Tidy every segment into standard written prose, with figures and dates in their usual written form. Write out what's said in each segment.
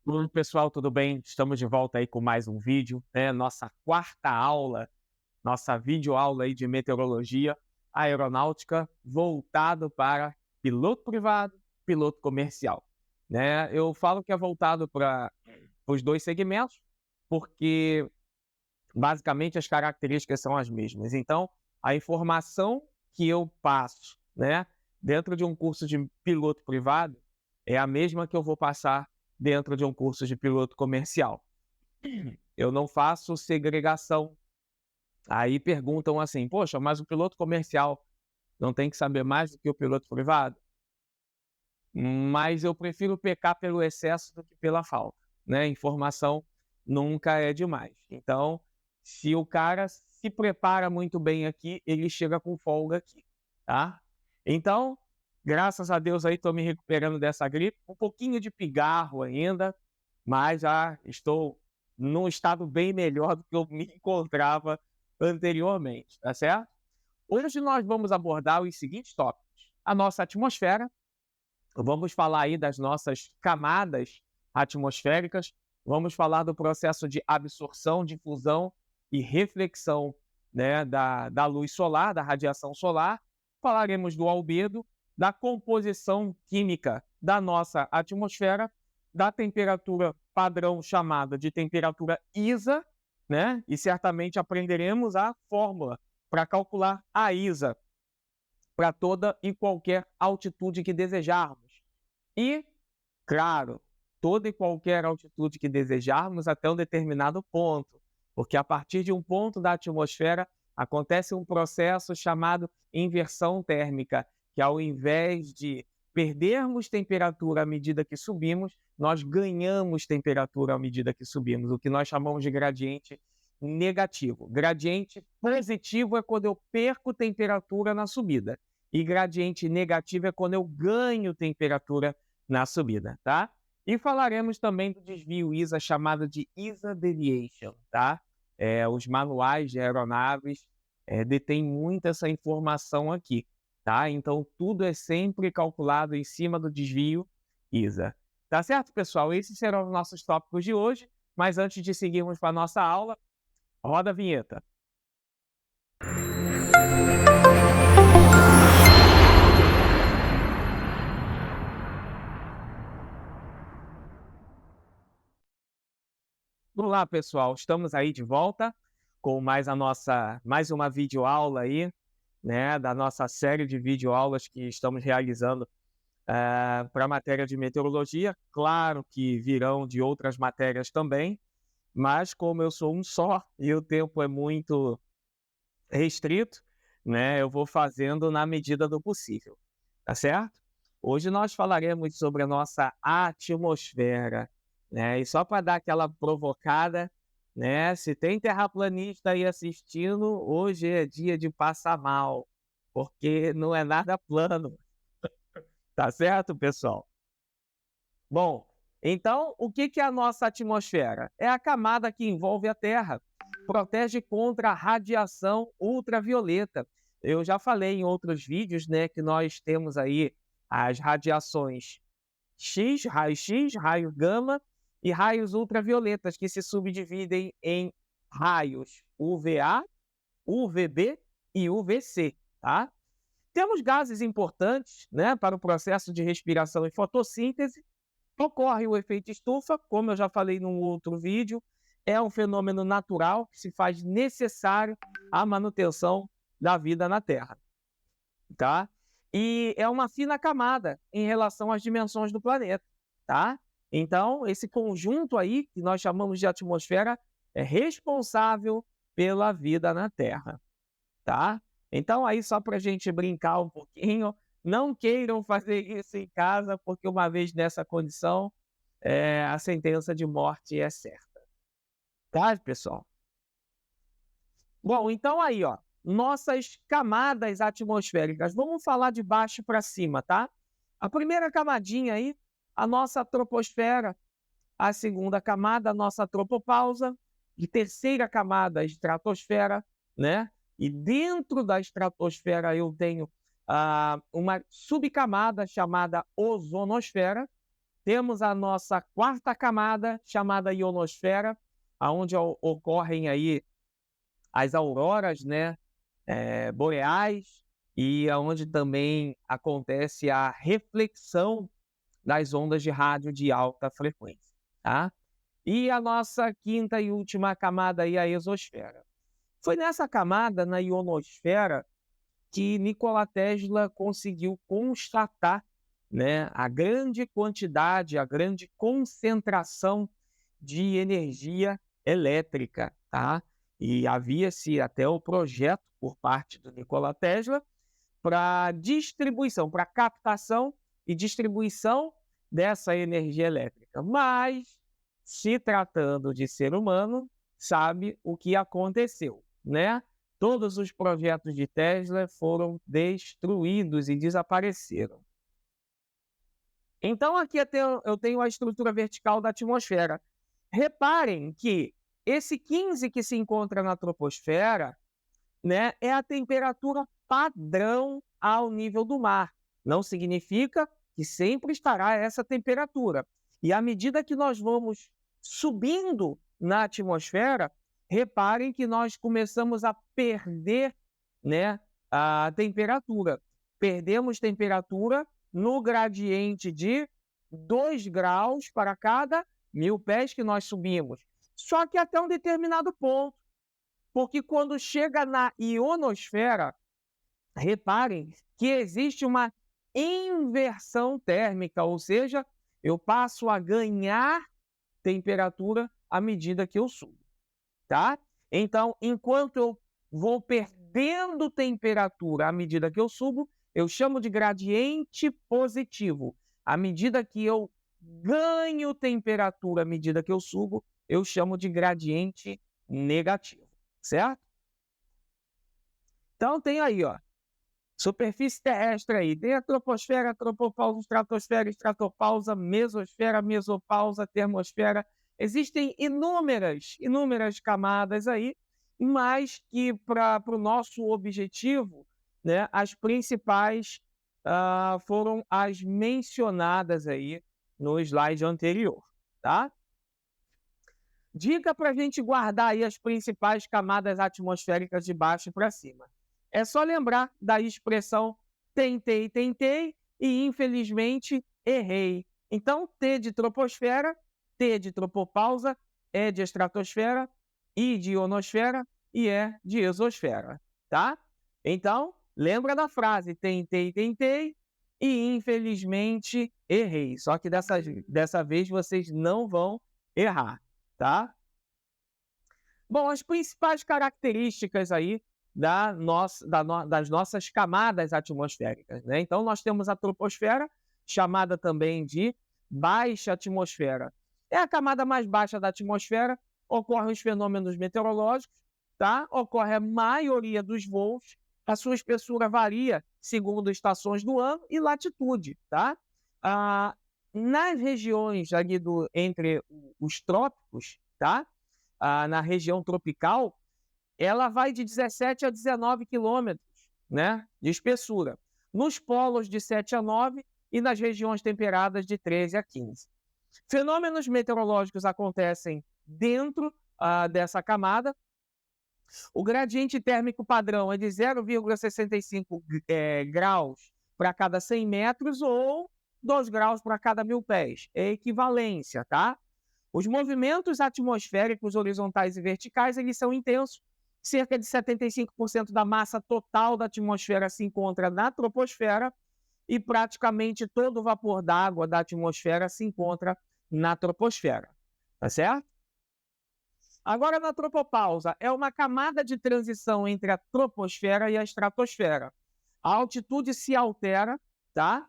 Oi, pessoal, tudo bem? Estamos de volta aí com mais um vídeo, né? Nossa quarta aula, nossa videoaula aí de meteorologia aeronáutica voltado para piloto privado, piloto comercial, né? Eu falo que é voltado para os dois segmentos, porque basicamente as características são as mesmas. Então, a informação que eu passo, né, dentro de um curso de piloto privado é a mesma que eu vou passar dentro de um curso de piloto comercial. Eu não faço segregação. Aí perguntam assim: "Poxa, mas o piloto comercial não tem que saber mais do que o piloto privado?" Mas eu prefiro pecar pelo excesso do que pela falta, né, informação nunca é demais. Então, se o cara se prepara muito bem aqui, ele chega com folga aqui, tá. Então, graças a Deus aí estou me recuperando dessa gripe, um pouquinho de pigarro ainda, mas já estou num estado bem melhor do que eu me encontrava anteriormente, tá certo? Hoje nós vamos abordar os seguintes tópicos: a nossa atmosfera, vamos falar aí das nossas camadas atmosféricas, vamos falar do processo de absorção, difusão e reflexão, né, da luz solar, da radiação solar. Falaremos do albedo, da composição química da nossa atmosfera, da temperatura padrão chamada de temperatura ISA, né? E certamente aprenderemos a fórmula para calcular a ISA para toda e qualquer altitude que desejarmos. E, claro, toda e qualquer altitude que desejarmos até um determinado ponto, porque a partir de um ponto da atmosfera acontece um processo chamado inversão térmica, que ao invés de perdermos temperatura à medida que subimos, nós ganhamos temperatura à medida que subimos, o que nós chamamos de gradiente negativo. Gradiente positivo é quando eu perco temperatura na subida, e gradiente negativo é quando eu ganho temperatura na subida, tá? E falaremos também do desvio ISA, chamado de ISA Deviation, tá? Os manuais de aeronaves detêm muito essa informação aqui, tá? Então, tudo é sempre calculado em cima do desvio ISA. Tá certo, pessoal? Esses serão os nossos tópicos de hoje, mas antes de seguirmos para a nossa aula, roda a vinheta. Olá, pessoal, estamos aí de volta com mais uma videoaula aí, né, da nossa série de videoaulas que estamos realizando, para a matéria de meteorologia. Claro que virão de outras matérias também, mas como eu sou um só e o tempo é muito restrito, né, eu vou fazendo na medida do possível, tá certo? Hoje nós falaremos sobre a nossa atmosfera, né, e só para dar aquela provocada, né, se tem terraplanista aí assistindo, hoje é dia de passar mal, porque não é nada plano, tá certo, pessoal? Bom, então o que que é a nossa atmosfera? É a camada que envolve a Terra, protege contra a radiação ultravioleta. Eu já falei em outros vídeos, né, que nós temos aí as radiações X, raios gama e raios ultravioletas, que se subdividem em raios UVA, UVB e UVC, tá? Temos gases importantes, né, para o processo de respiração e fotossíntese. Ocorre o efeito estufa, como eu já falei num outro vídeo, é um fenômeno natural que se faz necessário à manutenção da vida na Terra, tá? E é uma fina camada em relação às dimensões do planeta, tá? Então, esse conjunto aí, que nós chamamos de atmosfera, é responsável pela vida na Terra, tá? Então, aí, só para a gente brincar um pouquinho, não queiram fazer isso em casa, porque uma vez nessa condição, a sentença de morte é certa, tá, pessoal? Bom, então aí, ó, nossas camadas atmosféricas. Vamos falar de baixo para cima, tá? A primeira camadinha aí, a nossa troposfera. A segunda camada, a nossa tropopausa. E terceira camada, a estratosfera, né? E dentro da estratosfera eu tenho uma subcamada chamada ozonosfera. Temos a nossa quarta camada, chamada ionosfera, aonde ocorrem aí as auroras, né, boreais, e aonde também acontece a reflexão das ondas de rádio de alta frequência, tá? E a nossa quinta e última camada aí, a exosfera. Foi nessa camada, na ionosfera, que Nikola Tesla conseguiu constatar, né, a grande quantidade, a grande concentração de energia elétrica, tá? E havia-se até o projeto por parte do Nikola Tesla para distribuição, para captação e distribuição dessa energia elétrica. Mas, se tratando de ser humano, sabe o que aconteceu, né? Todos os projetos de Tesla foram destruídos e desapareceram. Então, aqui eu tenho a estrutura vertical da atmosfera. Reparem que esse 15 que se encontra na troposfera, né, é a temperatura padrão ao nível do mar. Não significa que sempre estará essa temperatura. E à medida que nós vamos subindo na atmosfera, reparem que nós começamos a perder, né, a temperatura. Perdemos temperatura no gradiente de 2 graus para cada 1000 pés que nós subimos. Só que até um determinado ponto. Porque quando chega na ionosfera, reparem que existe uma inversão térmica, ou seja, eu passo a ganhar temperatura à medida que eu subo, tá? Então, enquanto eu vou perdendo temperatura à medida que eu subo, eu chamo de gradiente positivo. À medida que eu ganho temperatura à medida que eu subo, eu chamo de gradiente negativo, certo? Então tem aí, ó, superfície terrestre aí, tem a troposfera, tropopausa, estratosfera, estratopausa, mesosfera, mesopausa, termosfera. Existem inúmeras camadas aí, mas que para o nosso objetivo, né, as principais foram as mencionadas aí no slide anterior, tá? Dica para a gente guardar aí as principais camadas atmosféricas de baixo para cima. É só lembrar da expressão tentei, tentei e infelizmente errei. Então, T de troposfera, T de tropopausa, E de estratosfera, I de ionosfera e E de exosfera, tá? Então, lembra da frase tentei, tentei e infelizmente errei. Só que dessa vez vocês não vão errar, tá? Bom, as principais características aí das nossas camadas atmosféricas, né? Então, nós temos a troposfera, chamada também de baixa atmosfera. É a camada mais baixa da atmosfera, ocorrem os fenômenos meteorológicos, tá? Ocorre a maioria dos voos, a sua espessura varia segundo estações do ano e latitude, tá? Nas regiões ali entre os trópicos, tá? Na região tropical, ela vai de 17 a 19 quilômetros, né, de espessura. Nos polos, de 7 a 9 e nas regiões temperadas, de 13 a 15. Fenômenos meteorológicos acontecem dentro dessa camada. O gradiente térmico padrão é de 0,65 graus para cada 100 metros ou 2 graus para cada 1000 pés. É equivalência, tá? Os movimentos atmosféricos horizontais e verticais, eles são intensos. Cerca de 75% da massa total da atmosfera se encontra na troposfera e praticamente todo o vapor d'água da atmosfera se encontra na troposfera. Tá certo? Agora, na tropopausa, é uma camada de transição entre a troposfera e a estratosfera. A altitude se altera, tá?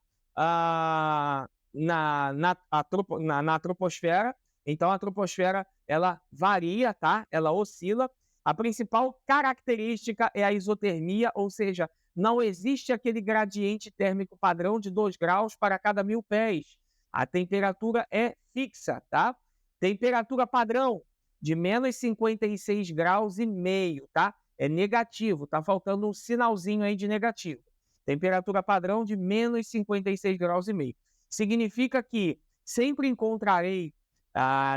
Na troposfera. Então, a troposfera, ela varia, tá? Ela oscila. A principal característica é a isotermia, ou seja, não existe aquele gradiente térmico padrão de 2 graus para cada 1000 pés. A temperatura é fixa, tá? Temperatura padrão de menos 56 graus e meio, tá? É negativo, tá faltando um sinalzinho aí de negativo. Temperatura padrão de menos 56 graus e meio. Significa que sempre encontrarei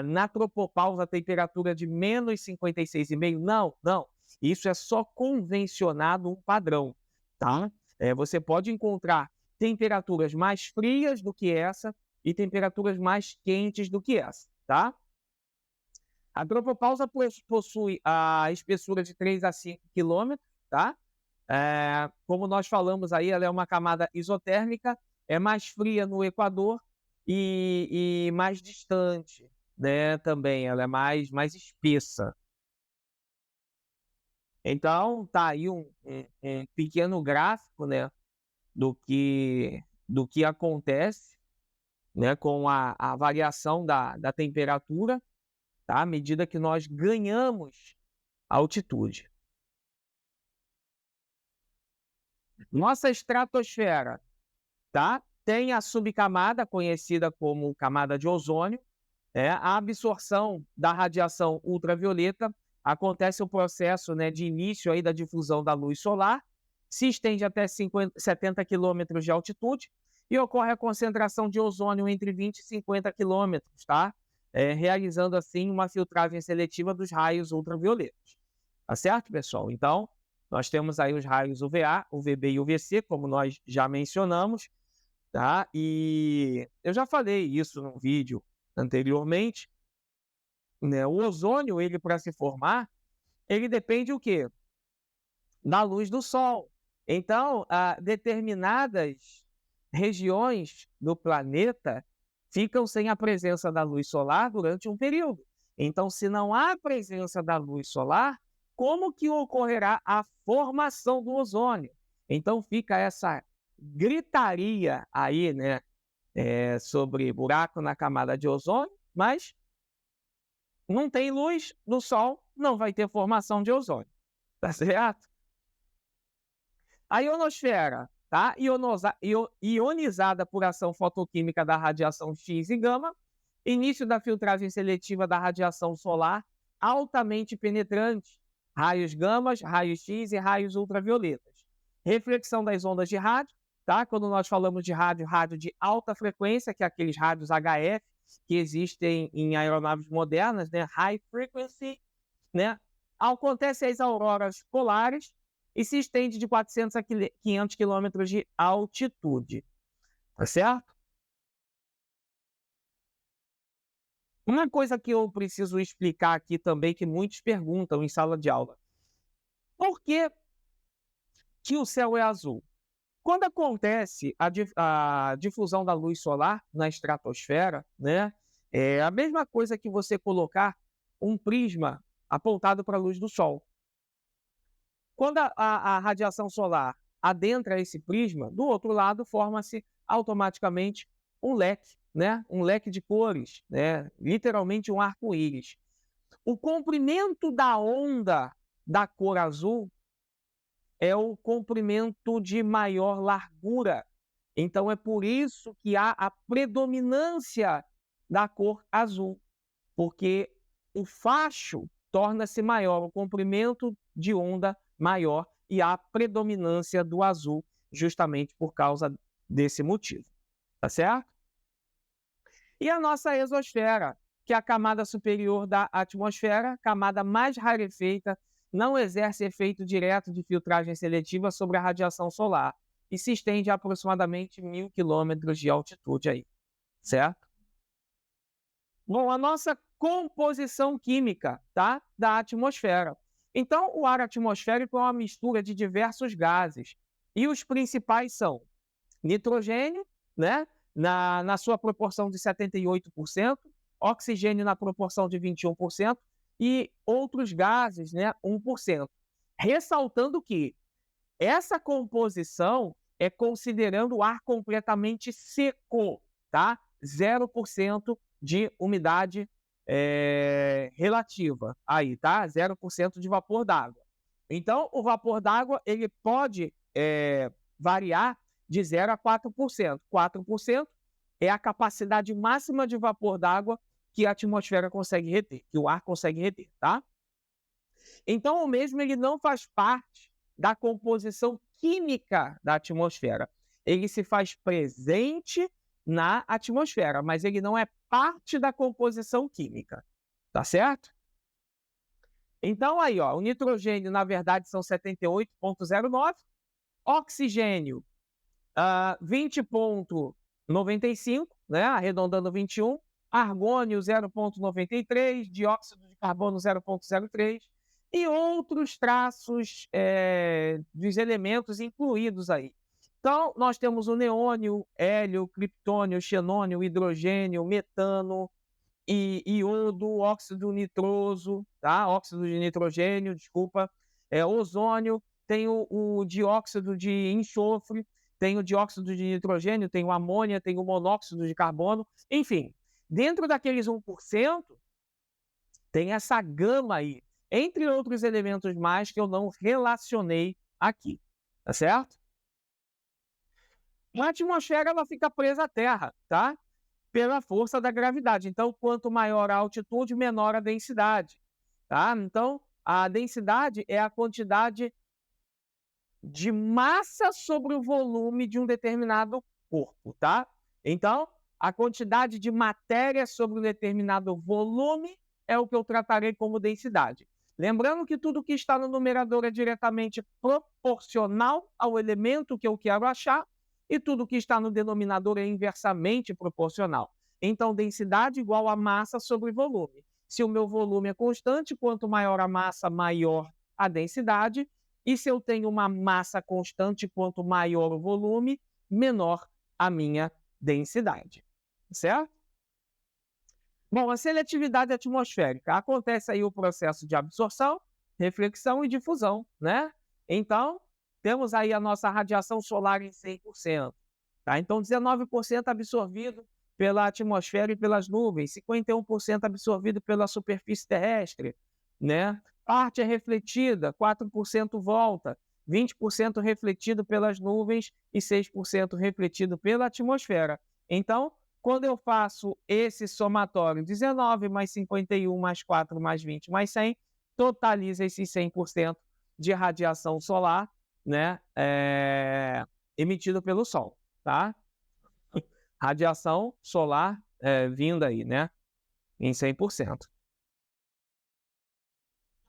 na tropopausa a temperatura de menos 56,5? Não, não. Isso é só convencionado, um padrão, tá? Você pode encontrar temperaturas mais frias do que essa e temperaturas mais quentes do que essa, tá? A tropopausa possui a espessura de 3 a 5 quilômetros, tá? Como nós falamos aí, ela é uma camada isotérmica, é mais fria no Equador e mais distante, né? Também ela é mais espessa. Então, tá aí um pequeno gráfico, né, do que acontece, né, com a variação da temperatura, tá? À medida que nós ganhamos altitude. Nossa estratosfera, tá? Tem a subcamada, conhecida como camada de ozônio. A absorção da radiação ultravioleta acontece o processo, né, de início aí da difusão da luz solar, se estende até 70 quilômetros de altitude e ocorre a concentração de ozônio entre 20 e 50 quilômetros, tá? Realizando assim uma filtragem seletiva dos raios ultravioletas. Tá certo, pessoal? Então, nós temos aí os raios UVA, UVB e UVC, como nós já mencionamos, tá? E eu já falei isso no vídeo anteriormente, né? O ozônio, ele para se formar, ele depende o quê? Da luz do sol. Então, determinadas regiões do planeta ficam sem a presença da luz solar durante um período. Então, se não há presença da luz solar, como que ocorrerá a formação do ozônio? Então, fica essa gritaria aí, né, sobre buraco na camada de ozônio, mas não tem luz do sol, não vai ter formação de ozônio, tá certo? A ionosfera, tá? Ionizada por ação fotoquímica da radiação X e gama, início da filtragem seletiva da radiação solar altamente penetrante, raios gamas, raios X e raios ultravioletas. Reflexão das ondas de rádio, tá? Quando nós falamos de rádio, rádio de alta frequência, que é aqueles rádios HF que existem em aeronaves modernas, né? High frequency, né? Acontece as auroras polares e se estende de 400 a 500 quilômetros de altitude, tá certo? Uma coisa que eu preciso explicar aqui também, que muitos perguntam em sala de aula: por que o céu é azul? Quando acontece a difusão da luz solar na estratosfera, né, é a mesma coisa que você colocar um prisma apontado para a luz do sol. Quando a radiação solar adentra esse prisma, do outro lado forma-se automaticamente um leque, né? Um leque de cores, né? Literalmente um arco-íris. O comprimento da onda da cor azul é o comprimento de maior largura. Então é por isso que há a predominância da cor azul, porque o facho torna-se maior, o comprimento de onda maior e há predominância do azul justamente por causa desse motivo, tá certo? E a nossa exosfera, que é a camada superior da atmosfera, camada mais rarefeita, não exerce efeito direto de filtragem seletiva sobre a radiação solar e se estende a aproximadamente 1.000 quilômetros de altitude aí, certo? Bom, a nossa composição química, tá, da atmosfera. Então, o ar atmosférico é uma mistura de diversos gases e os principais são nitrogênio, né, na sua proporção de 78%, oxigênio na proporção de 21% e outros gases, né, 1%. Ressaltando que essa composição é considerando o ar completamente seco, tá? 0% de umidade relativa aí, tá? 0% de vapor d'água. Então, o vapor d'água ele pode variar de 0 a 4%. 4% é a capacidade máxima de vapor d'água que a atmosfera consegue reter, que o ar consegue reter, tá? Então, o mesmo ele não faz parte da composição química da atmosfera. Ele se faz presente na atmosfera, mas ele não é parte da composição química, tá certo? Então aí, ó, o nitrogênio, na verdade, são 78,09, oxigênio, 20,95, né, arredondando 21, argônio 0,93, dióxido de carbono 0,03 e outros traços dos elementos incluídos aí. Então, nós temos o neônio, hélio, criptônio, xenônio, hidrogênio, metano, e iodo, óxido nitroso, tá? Óxido de nitrogênio, desculpa, ozônio, tem o dióxido de enxofre, tem o dióxido de nitrogênio, tem o amônia, tem o monóxido de carbono, enfim, dentro daqueles 1%, tem essa gama aí, entre outros elementos mais que eu não relacionei aqui, tá certo? A atmosfera, ela fica presa à Terra, tá? Pela força da gravidade. Então, quanto maior a altitude, menor a densidade, tá? Então, a densidade é a quantidade de massa sobre o volume de um determinado corpo, tá? Então, a quantidade de matéria sobre um determinado volume é o que eu tratarei como densidade. Lembrando que tudo que está no numerador é diretamente proporcional ao elemento que eu quero achar, e tudo que está no denominador é inversamente proporcional. Então, densidade igual a massa sobre volume. Se o meu volume é constante, quanto maior a massa, maior a densidade. E se eu tenho uma massa constante, quanto maior o volume, menor a minha densidade. Certo? Bom, a seletividade atmosférica. Acontece aí o processo de absorção, reflexão e difusão, né? Então, temos aí a nossa radiação solar em 100%. Tá? Então, 19% absorvido pela atmosfera e pelas nuvens, 51% absorvido pela superfície terrestre, né? Parte é refletida, 4% volta, 20% refletido pelas nuvens e 6% refletido pela atmosfera. Então, quando eu faço esse somatório, 19 mais 51 mais 4 mais 20 mais 100, totaliza esses 100% de radiação solar, né, emitido pelo Sol, tá? Radiação solar vinda aí, né, em 100%.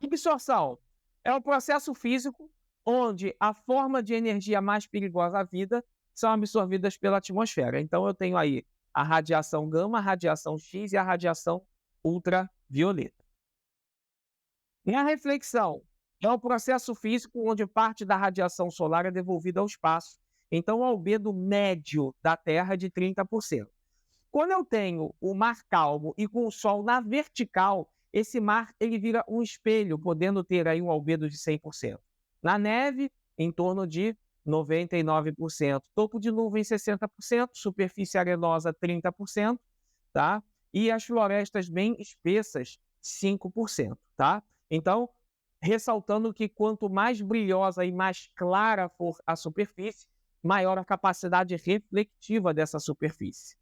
Absorção é um processo físico onde a forma de energia mais perigosa à vida são absorvidas pela atmosfera. Então, eu tenho aí a radiação gama, a radiação X e a radiação ultravioleta. E a reflexão é um processo físico onde parte da radiação solar é devolvida ao espaço. Então, o albedo médio da Terra é de 30%. Quando eu tenho o mar calmo e com o Sol na vertical, esse mar ele vira um espelho, podendo ter aí um albedo de 100%. Na neve, em torno de 99%. Topo de nuvem, 60%. Superfície arenosa, 30%. Tá? E as florestas bem espessas, 5%. Tá? Então, ressaltando que quanto mais brilhosa e mais clara for a superfície, maior a capacidade reflectiva dessa superfície.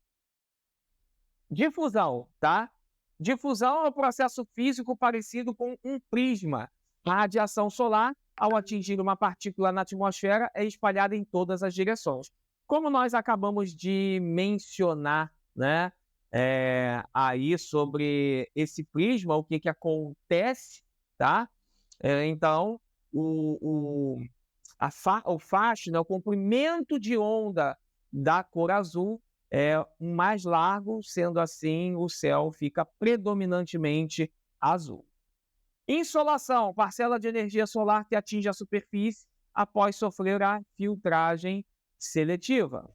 Difusão, tá? Difusão é um processo físico parecido com um prisma. A radiação solar, ao atingir uma partícula na atmosfera, é espalhada em todas as direções. Como nós acabamos de mencionar, né, aí sobre esse prisma, o que acontece, tá? Então, o faixa, né, o comprimento de onda da cor azul é mais largo, sendo assim, o céu fica predominantemente azul. Insolação, parcela de energia solar que atinge a superfície após sofrer a filtragem seletiva.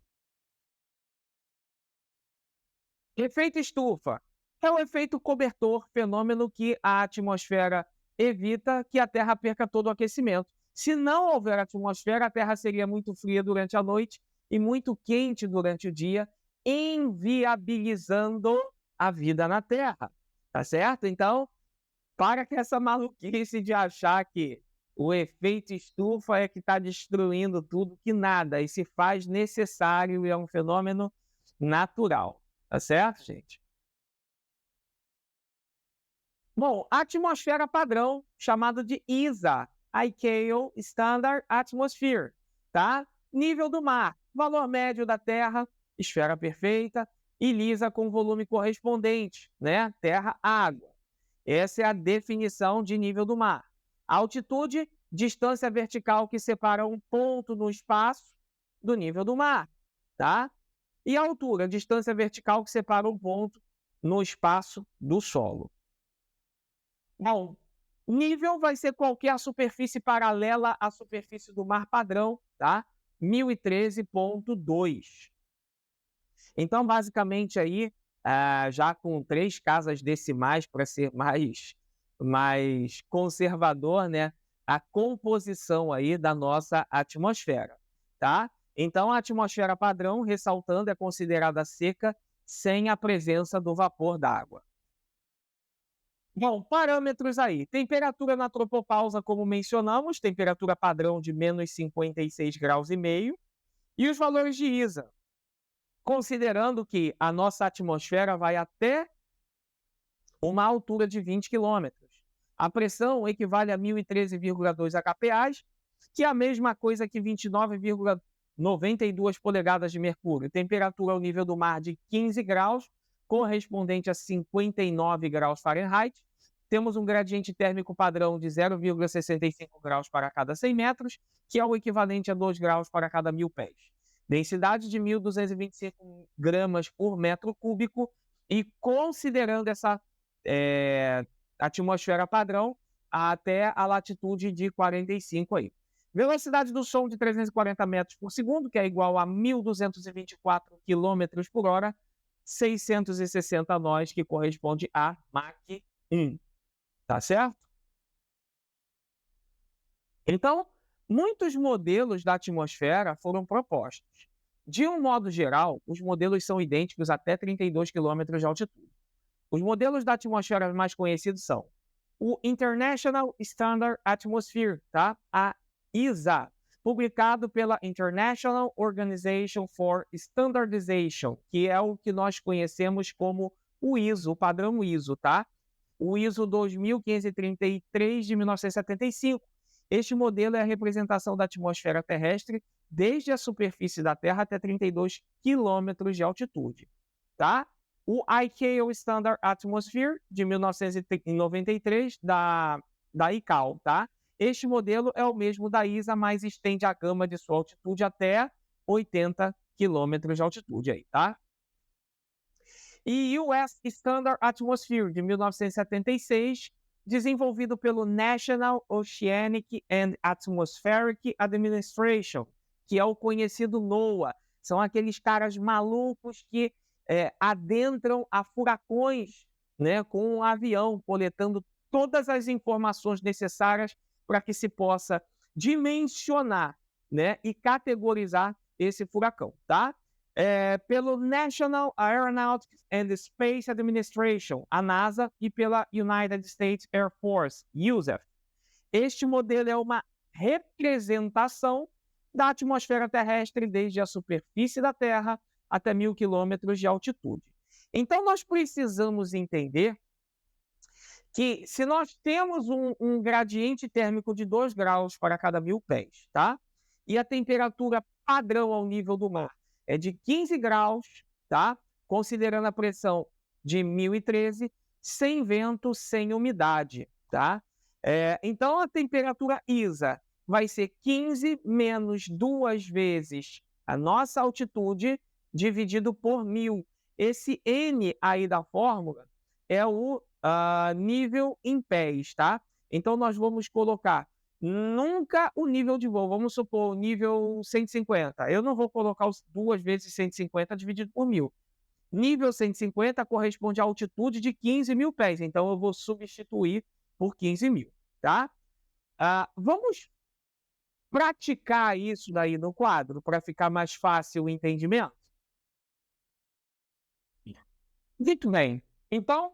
Efeito estufa é um efeito cobertor, fenômeno que a atmosfera evita que a Terra perca todo o aquecimento. Se não houver atmosfera, a Terra seria muito fria durante a noite e muito quente durante o dia, inviabilizando a vida na Terra, tá certo? Então, para com essa maluquice de achar que o efeito estufa é que está destruindo tudo, que nada, e se faz necessário e é um fenômeno natural, tá certo, gente? Bom, a atmosfera padrão, chamada de ISA, ICAO Standard Atmosphere, tá? Nível do mar, valor médio da Terra, esfera perfeita e lisa com volume correspondente, né? Terra, água. Essa é a definição de nível do mar. Altitude, distância vertical que separa um ponto no espaço do nível do mar, tá? E a altura, distância vertical que separa um ponto no espaço do solo. Bom, nível vai ser qualquer superfície paralela à superfície do mar padrão, tá? 1013,2. Então, basicamente, aí, já com 3 casas decimais para ser mais conservador, né? A composição aí da nossa atmosfera, tá? Então, a atmosfera padrão, ressaltando, é considerada seca sem a presença do vapor d'água. Bom, parâmetros aí. Temperatura na tropopausa, como mencionamos, temperatura padrão de menos 56,5 graus. E os valores de ISA, considerando que a nossa atmosfera vai até uma altura de 20 quilômetros. A pressão equivale a 1.013,2 kPa, que é a mesma coisa que 29,92 polegadas de mercúrio. Temperatura ao nível do mar de 15 graus, correspondente a 59 graus Fahrenheit. Temos um gradiente térmico padrão de 0,65 graus para cada 100 metros, que é o equivalente a 2 graus para cada 1.000 pés. Densidade de 1.225 gramas por metro cúbico e considerando essa atmosfera padrão até a latitude de 45 aí. Velocidade do som de 340 metros por segundo, que é igual a 1.224 km por hora, 660 nós, que corresponde a Mach 1. Tá certo? Então, muitos modelos da atmosfera foram propostos. De um modo geral, os modelos são idênticos até 32 km de altitude. Os modelos da atmosfera mais conhecidos são o International Standard Atmosphere, tá? A ISA, publicado pela International Organization for Standardization, que é o que nós conhecemos como o ISO, o padrão ISO, tá? O ISO 2533 de 1975. Este modelo é a representação da atmosfera terrestre desde a superfície da Terra até 32 quilômetros de altitude, tá? O ICAO Standard Atmosphere, de 1993, da ICAO, tá? Este modelo é o mesmo da ISA, mas estende a gama de sua altitude até 80 quilômetros de altitude aí, tá? E US Standard Atmosphere, de 1976, desenvolvido pelo National Oceanic and Atmospheric Administration, que é o conhecido NOAA. São aqueles caras malucos que adentram a furacões, né, com um avião, coletando todas as informações necessárias para que se possa dimensionar, né, e categorizar esse furacão, tá? Pelo National Aeronautics and Space Administration, a NASA, e pela United States Air Force, USAF. Este modelo é uma representação da atmosfera terrestre desde a superfície da Terra até 1.000 quilômetros de altitude. Então, nós precisamos entender que se nós temos um gradiente térmico de 2 graus para cada 1.000 pés, tá? E a temperatura padrão ao nível do mar é de 15 graus, tá? Considerando a pressão de 1.013, sem vento, sem umidade, tá? Então, a temperatura ISA vai ser 15 menos 2 vezes a nossa altitude dividido por 1.000. Esse N aí da fórmula é o nível em pés, tá? Então, nós vamos colocar nunca o nível de voo. Vamos supor o nível 150. Eu não vou colocar os 2 vezes 150 dividido por 1.000. Nível 150 corresponde à altitude de 15.000 pés. Então, eu vou substituir por 15.000, tá? Vamos praticar isso daí no quadro para ficar mais fácil o entendimento? Dito bem. Então,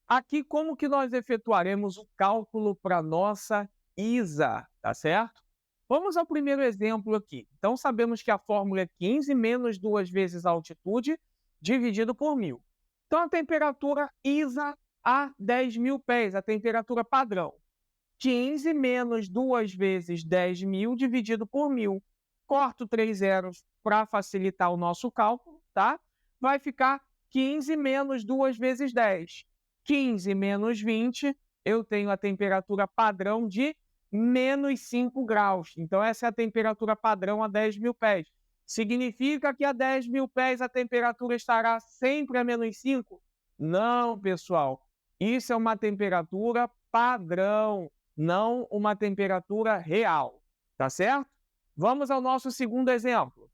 aqui como que nós efetuaremos o cálculo para nossa ISA, tá certo? Vamos ao primeiro exemplo aqui. Então, sabemos que a fórmula é 15 menos 2 vezes a altitude dividido por 1.000. Então, a temperatura ISA a 10.000 pés, a temperatura padrão. 15 menos 2 vezes 10.000 dividido por 1.000. Corto 3 zeros, para facilitar o nosso cálculo, tá? Vai ficar 15 menos 2 vezes 10. 15 menos 20, eu tenho a temperatura padrão de menos 5 graus. Então, essa é a temperatura padrão a 10 mil pés. Significa que a 10 mil pés a temperatura estará sempre a menos 5? Não, pessoal. Isso é uma temperatura padrão, não uma temperatura real. Tá certo? Vamos ao nosso segundo exemplo.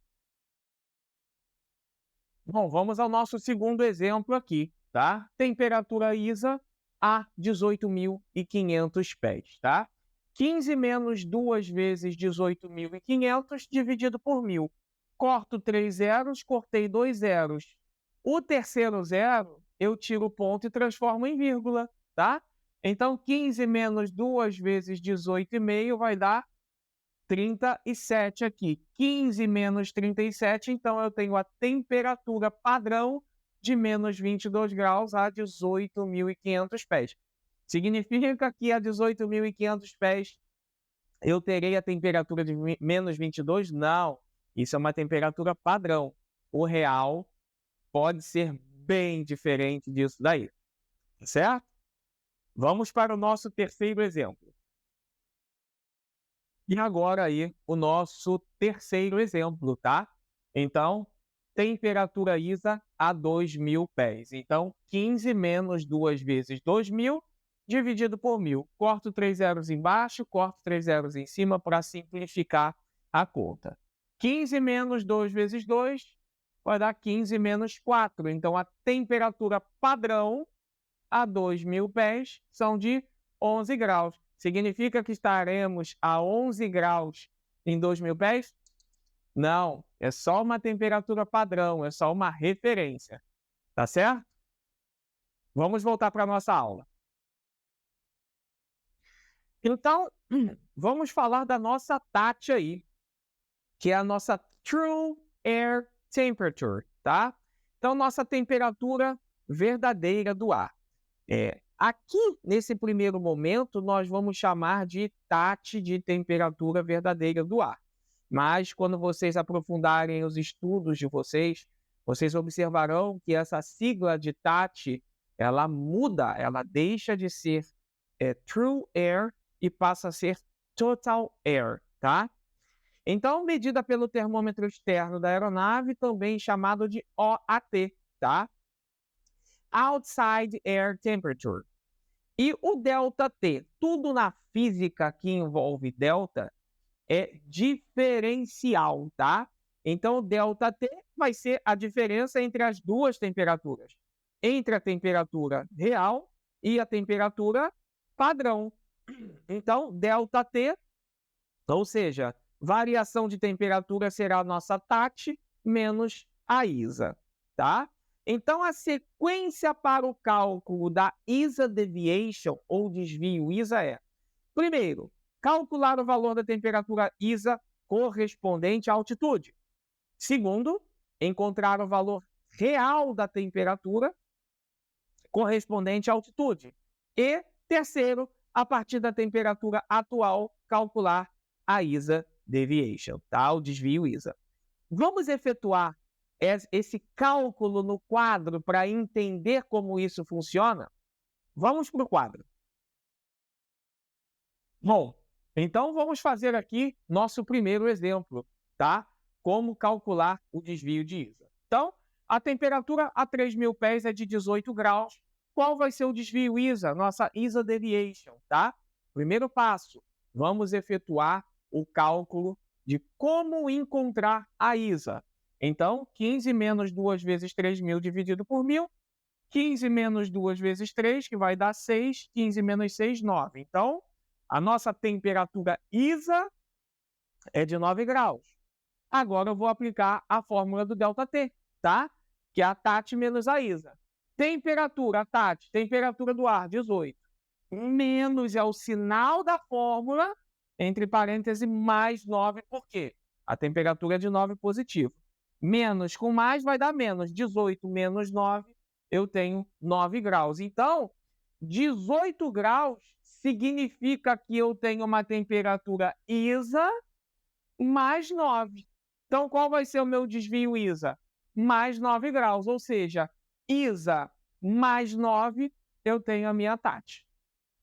Bom, vamos ao nosso segundo exemplo aqui, tá? Temperatura ISA a 18.500 pés, tá? 15 menos 2 vezes 18.500 dividido por 1.000. Corto 3 zeros, cortei 2 zeros. O terceiro zero, eu tiro o ponto e transformo em vírgula, tá? Então, 15 menos 2 vezes 18,5 vai dar 37 aqui. 15 menos 37, então eu tenho a temperatura padrão de menos 22 graus a 18.500 pés. Significa que a 18.500 pés eu terei a temperatura de menos 22? Não, isso é uma temperatura padrão. O real pode ser bem diferente disso daí, certo? Vamos para o nosso terceiro exemplo. E agora aí o nosso terceiro exemplo, tá? Então, temperatura ISA a 2.000 pés. Então, 15 menos 2 vezes 2.000 dividido por 1.000. Corto 3 zeros embaixo, corto 3 zeros em cima para simplificar a conta. 15 menos 2 vezes 2 vai dar 15 menos 4. Então, a temperatura padrão a 2.000 pés são de 11 graus. Significa que estaremos a 11 graus em 2.000 pés? Não, é só uma temperatura padrão, é só uma referência. Tá certo? Vamos voltar para a nossa aula. Então, vamos falar da nossa TAT aí, que é a nossa True Air Temperature, tá? Então, nossa temperatura verdadeira do ar. Aqui, nesse primeiro momento, nós vamos chamar de TAT, de temperatura verdadeira do ar. Mas, quando vocês aprofundarem os estudos de vocês, vocês observarão que essa sigla de TAT, ela muda, ela deixa de ser True Air e passa a ser Total Air, tá? Então, medida pelo termômetro externo da aeronave, também chamado de OAT, tá? Outside Air Temperature. E o ΔT, tudo na física que envolve delta é diferencial, tá? Então, o ΔT vai ser a diferença entre as duas temperaturas, entre a temperatura real e a temperatura padrão. Então, ΔT, ou seja, variação de temperatura será a nossa TAT menos a ISA, tá? Então, a sequência para o cálculo da ISA deviation, ou desvio ISA, é: primeiro, calcular o valor da temperatura ISA correspondente à altitude. Segundo, encontrar o valor real da temperatura correspondente à altitude. E, terceiro, a partir da temperatura atual, calcular a ISA deviation, tá? O desvio ISA. Vamos efetuar esse cálculo no quadro para entender como isso funciona? Vamos para o quadro. Bom, então vamos fazer aqui nosso primeiro exemplo, tá? Como calcular o desvio de ISA. Então, a temperatura a 3.000 pés é de 18 graus. Qual vai ser o desvio ISA? Nossa ISA deviation, tá? Primeiro passo, vamos efetuar o cálculo de como encontrar a ISA. Então, 15 menos 2 vezes 3.000 dividido por 1.000. 15 menos 2 vezes 3, que vai dar 6. 15 menos 6, 9. Então, a nossa temperatura ISA é de 9 graus. Agora eu vou aplicar a fórmula do ΔT, tá? Que é a TAT menos a ISA. Temperatura, a TAT, temperatura do ar, 18. Menos é o sinal da fórmula, entre parênteses, mais 9, por quê? A temperatura é de 9 positivo. Menos com mais vai dar menos. 18 menos 9, eu tenho 9 graus. Então, 18 graus significa que eu tenho uma temperatura ISA mais 9. Então, qual vai ser o meu desvio ISA? Mais 9 graus, ou seja, ISA mais 9, eu tenho a minha TAT.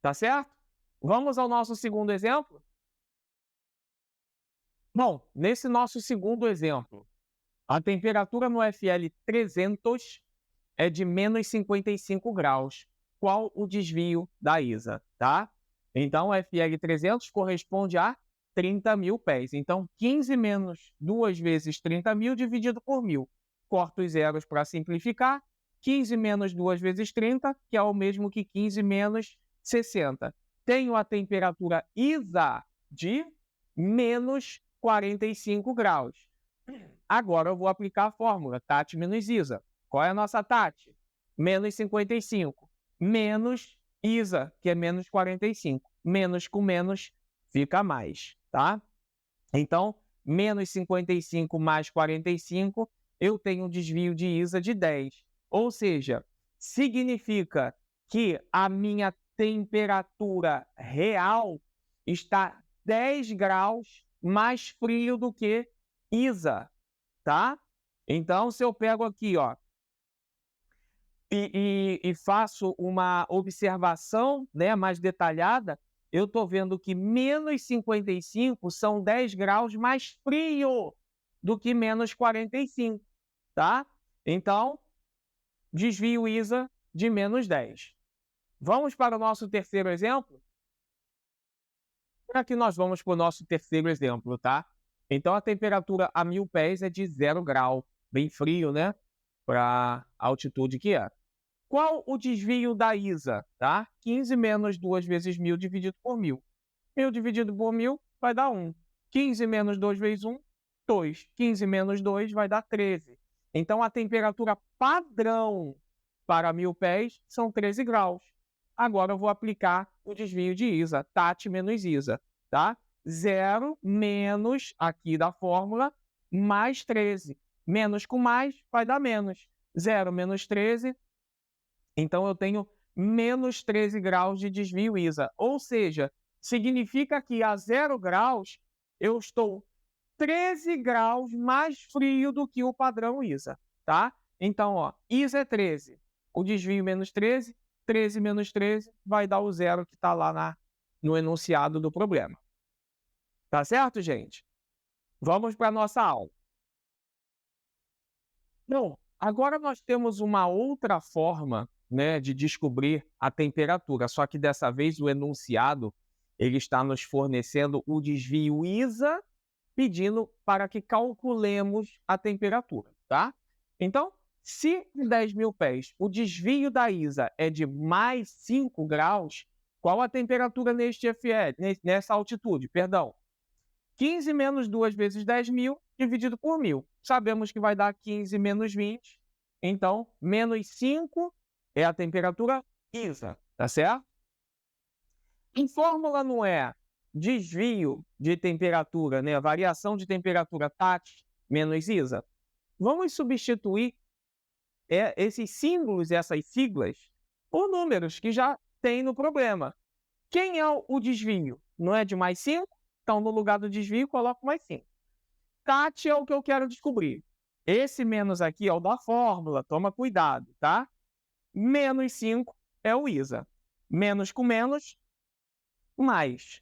Tá certo? Vamos ao nosso segundo exemplo? Bom, nesse nosso segundo exemplo, a temperatura no FL 300 é de menos 55 graus. Qual o desvio da ISA, tá? Então, o FL 300 corresponde a 30.000 pés. Então, 15 menos 2 vezes 30.000 dividido por 1.000. Corto os zeros para simplificar. 15 menos 2 vezes 30, que é o mesmo que 15 menos 60. Tenho a temperatura ISA de menos 45 graus. Agora eu vou aplicar a fórmula TAT menos ISA. Qual é a nossa TAT? Menos 55. Menos ISA, que é menos 45. Menos com menos fica mais, tá? Então, menos 55 mais 45, eu tenho um desvio de ISA de 10. Ou seja, significa que a minha temperatura real está 10 graus mais frio do que ISA, tá? Então, se eu pego aqui, ó, e faço uma observação, né, mais detalhada, eu estou vendo que menos 55 são 10 graus mais frio do que menos 45, tá? Então, desvio ISA de menos 10. Vamos para o nosso terceiro exemplo? Aqui nós vamos para o nosso terceiro exemplo, tá? Então, a temperatura a 1.000 pés é de 0 grau, bem frio, né? Para a altitude que é. Qual o desvio da ISA, tá? 15 menos 2 vezes 1.000 dividido por 1.000. 1.000 dividido por 1.000 vai dar 1. 15 menos 2 vezes 1, 2. 15 menos 2 vai dar 13. Então, a temperatura padrão para 1.000 pés são 13 graus. Agora eu vou aplicar o desvio de ISA, TAT menos ISA, tá? 0 menos, aqui da fórmula, mais 13. Menos com mais vai dar menos. 0 menos 13, então eu tenho menos 13 graus de desvio ISA. Ou seja, significa que a 0 graus eu estou 13 graus mais frio do que o padrão ISA, tá? Então, ó, ISA é 13. O desvio menos 13, 13 menos 13 vai dar o zero que está lá no enunciado do problema. Tá certo, gente? Vamos para a nossa aula. Bom, agora nós temos uma outra forma, né, de descobrir a temperatura, só que dessa vez o enunciado ele está nos fornecendo o desvio ISA, pedindo para que calculemos a temperatura, tá? Então, se em 10.000 pés o desvio da ISA é de mais 5 graus, qual a temperatura neste FL, nessa altitude? Perdão. 15 menos 2 vezes 10.000 dividido por 1.000. Sabemos que vai dar 15 menos 20. Então, menos 5 é a temperatura ISA, tá certo? Em fórmula não é desvio de temperatura, né? Variação de temperatura TAT menos ISA. Vamos substituir esses símbolos, essas siglas, por números que já tem no problema. Quem é o desvio? Não é de mais 5? Então, no lugar do desvio, coloco mais 5. TAT é o que eu quero descobrir. Esse menos aqui é o da fórmula, toma cuidado, tá? Menos 5 é o ISA. Menos com menos, mais.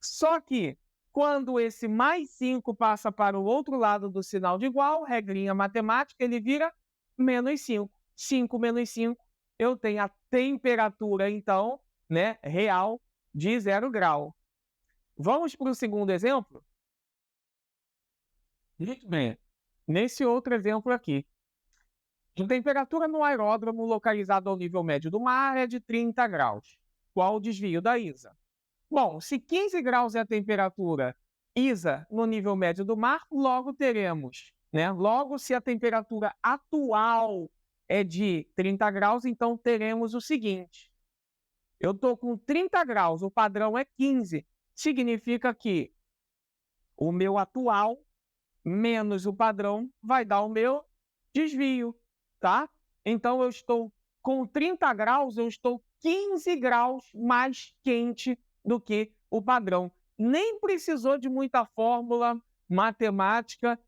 Só que, quando esse mais 5 passa para o outro lado do sinal de igual, regrinha matemática, ele vira menos 5. 5 menos 5, eu tenho a temperatura, então, né, real de 0 grau. Vamos para o segundo exemplo? Muito bem. Nesse outro exemplo aqui, a temperatura no aeródromo localizado ao nível médio do mar é de 30 graus. Qual o desvio da ISA? Bom, se 15 graus é a temperatura ISA no nível médio do mar, logo teremos, né? Logo, se a temperatura atual é de 30 graus, então teremos o seguinte. Eu estou com 30 graus, o padrão é 15. Significa que o meu atual menos o padrão vai dar o meu desvio, tá? Então, eu estou com 30 graus, eu estou 15 graus mais quente do que o padrão. Nem precisou de muita fórmula matemática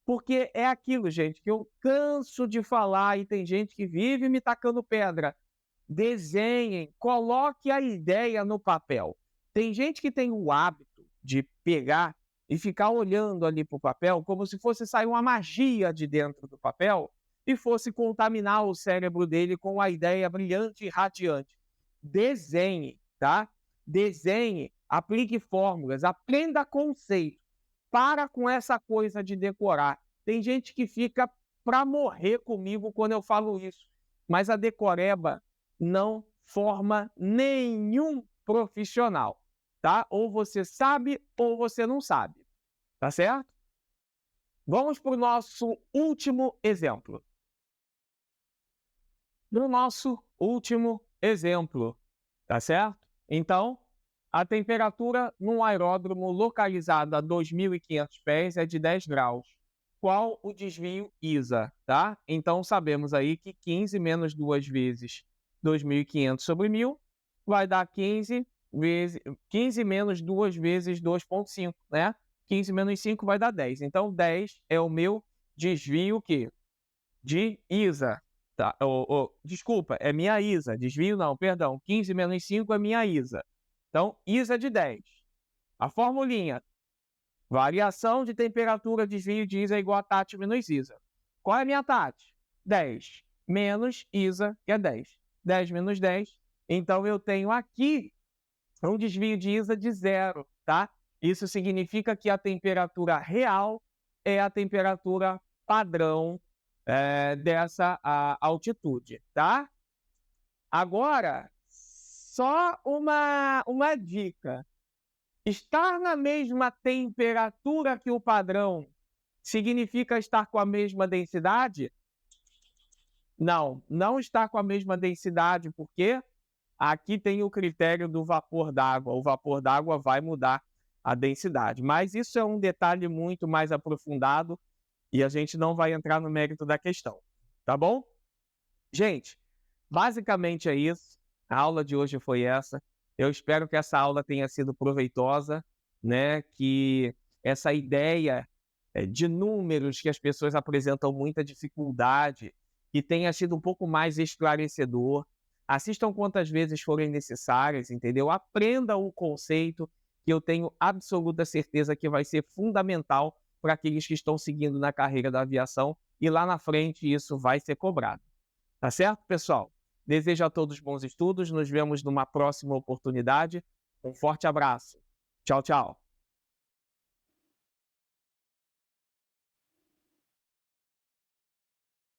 Porque é aquilo, gente, que eu canso de falar e tem gente que vive me tacando pedra. Desenhem, coloque a ideia no papel. Tem gente que tem o hábito de pegar e ficar olhando ali para o papel como se fosse sair uma magia de dentro do papel e fosse contaminar o cérebro dele com a ideia brilhante e radiante. Desenhe, tá? Desenhe, aplique fórmulas, aprenda conceito. Para com essa coisa de decorar. Tem gente que fica para morrer comigo quando eu falo isso, mas a decoreba não forma nenhum profissional, tá? Ou você sabe ou você não sabe, tá certo? Vamos para o nosso último exemplo. No nosso último exemplo, tá certo? Então, a temperatura num aeródromo localizado a 2.500 pés é de 10 graus. Qual o desvio ISA, tá? Então, sabemos aí que 15 menos 2 vezes 2.500 sobre 1.000 vai dar 15 menos 2 vezes 2,5, né? 15 menos 5 vai dar 10. Então, 10 é o meu desvio de ISA. Tá? Desculpa, é minha ISA. Desvio não, perdão. 15 menos 5 é minha ISA. Então, ISA de 10. A formulinha. Variação de temperatura, desvio de ISA é igual a TAT menos ISA. Qual é a minha TAT? 10 menos ISA, que é 10. 10 menos 10. Então, eu tenho aqui um desvio de ISA de 0, tá? Isso significa que a temperatura real é a temperatura padrão dessa altitude, tá? Agora, só uma dica. Estar na mesma temperatura que o padrão significa estar com a mesma densidade? Não, não está com a mesma densidade, porque aqui tem o critério do vapor d'água. O vapor d'água vai mudar a densidade. Mas isso é um detalhe muito mais aprofundado e a gente não vai entrar no mérito da questão, tá bom? Gente, basicamente é isso. A aula de hoje foi essa. Eu espero que essa aula tenha sido proveitosa, né? Que essa ideia de números que as pessoas apresentam muita dificuldade, que tenha sido um pouco mais esclarecedor. Assistam quantas vezes forem necessárias, entendeu? Aprenda o conceito, que eu tenho absoluta certeza que vai ser fundamental para aqueles que estão seguindo na carreira da aviação e lá na frente isso vai ser cobrado. Tá certo, pessoal? Desejo a todos bons estudos. Nos vemos numa próxima oportunidade. Um forte abraço. Tchau, tchau.